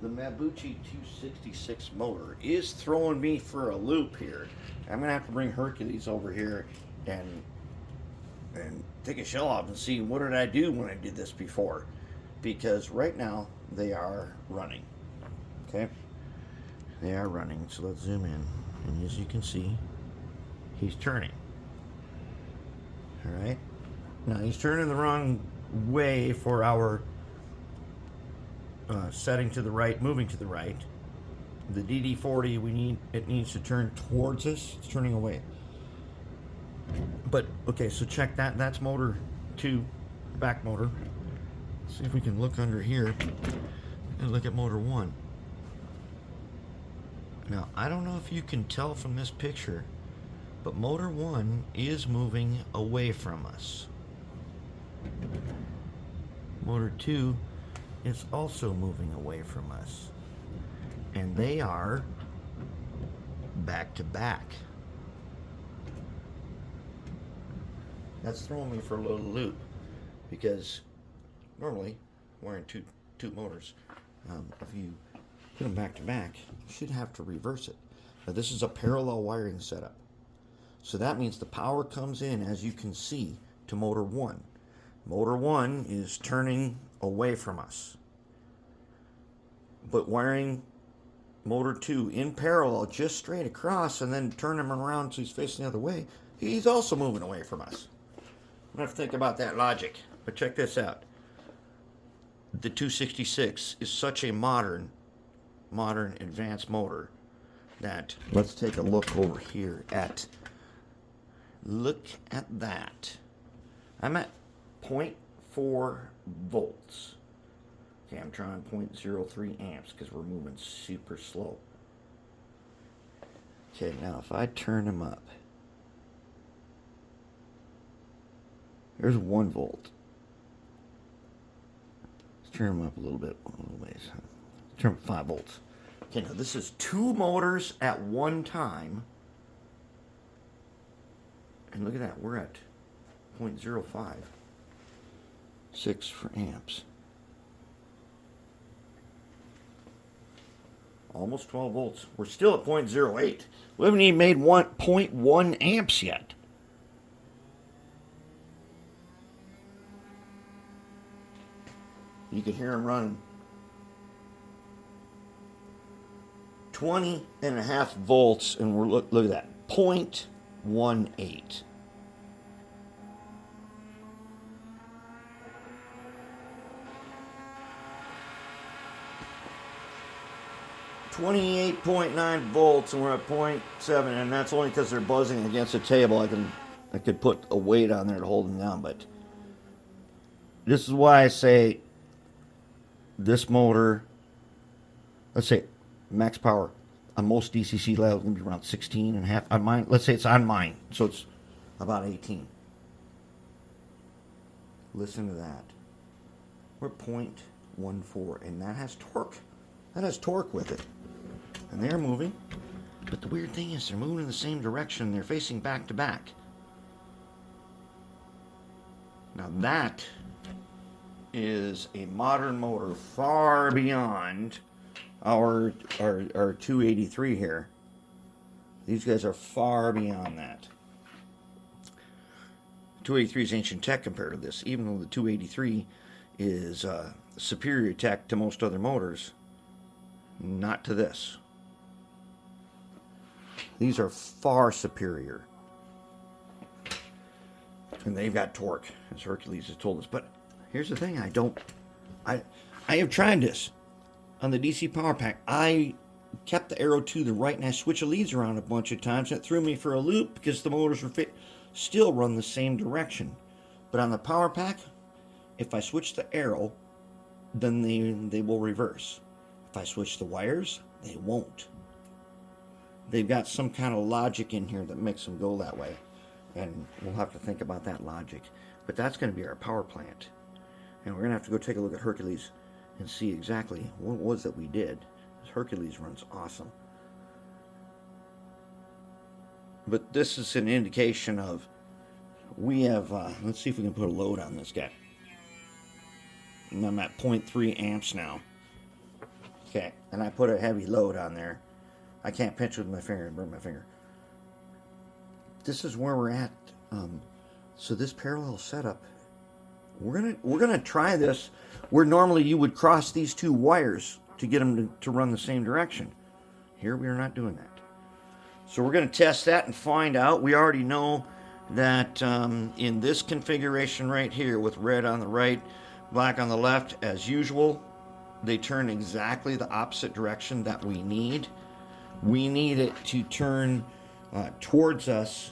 the Mabuchi 266 motor is throwing me for a loop here. I'm gonna have to bring Hercules over here and take a shell off and see what did I do when I did this before, because right now they are running. Okay, they are running. So let's zoom in, and as you can see, he's turning. All right, now he's turning the wrong way for our setting to the right, moving to the right. The DD40, it needs to turn towards us. It's turning away. But okay, so check that. That's motor 2, back motor. Let's see if we can look under here and look at motor 1. Now, I don't know if you can tell from this picture, but motor 1 is moving away from us. Motor 2 is also moving away from us. And they are back to back. That's throwing me for a little loop, because normally wiring two motors, if you put them back to back, you should have to reverse it. Now this is a parallel wiring setup. So that means the power comes in, as you can see, to motor 1. Motor 1 is turning away from us. But wiring motor 2 in parallel, just straight across, and then turn him around so he's facing the other way, he's also moving away from us. I'm going to have to think about that logic. But check this out. The 266 is such a modern advanced motor that, let's take a look over here at, look at that. I'm at 0.4 volts. Okay, I'm trying 0.03 amps because we're moving super slow. Okay, now if I turn them up, there's 1 volt. Let's turn them up a little bit, a little ways. Turn up 5 volts. Okay, now this is 2 motors at one time. And look at that, we're at 0.05. 6 for amps. Almost 12 volts. We're still at 0.08. We haven't even made 1.1 amps yet. You can hear them running. 20.5 volts, and we're look at that. 0.18. .9 volts, and we're at 0.7, and that's only because they're buzzing against the table. I could put a weight on there to hold them down, but this is why I say this motor, let's say max power on most DCC levels is going to be around 16.5 on mine. Let's say it's on mine, so it's about 18. Listen to that. We're 0.14, and that has torque. That has torque with it. And they're moving. But the weird thing is they're moving in the same direction. They're facing back to back. Now that is a modern motor far beyond our 283 here. These guys are far beyond that. 283 is ancient tech compared to this, even though the 283 is superior tech to most other motors. Not to this. These are far superior. And they've got torque, as Hercules has told us. But here's the thing, I have tried this on the DC Power Pack. I kept the arrow to the right, and I switched the leads around a bunch of times. That threw me for a loop because the motors were still run the same direction. But on the Power Pack, if I switch the arrow, then they will reverse. If I switch the wires, they won't. They've got some kind of logic in here that makes them go that way. And we'll have to think about that logic. But that's going to be our power plant. And we're going to have to go take a look at Hercules and see exactly what it was that we did. Hercules runs awesome. But this is an indication of, we have, let's see if we can put a load on this guy. And I'm at 0.3 amps now. Okay, and I put a heavy load on there. I can't pinch with my finger and burn my finger. This is where we're at. So this parallel setup, we're gonna try this where normally you would cross these two wires to get them to run the same direction. Here we are not doing that. So we're going to test that and find out. We already know that in this configuration right here with red on the right, black on the left, as usual, they turn exactly the opposite direction that we need. We need it to turn towards us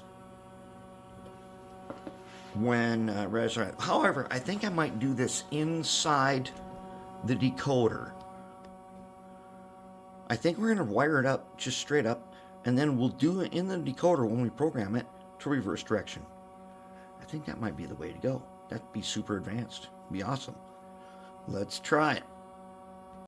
when red's right. However, I think I might do this inside the decoder. I think we're going to wire it up just straight up, and then we'll do it in the decoder when we program it to reverse direction. I think that might be the way to go. That'd be super advanced. Be awesome. Let's try it.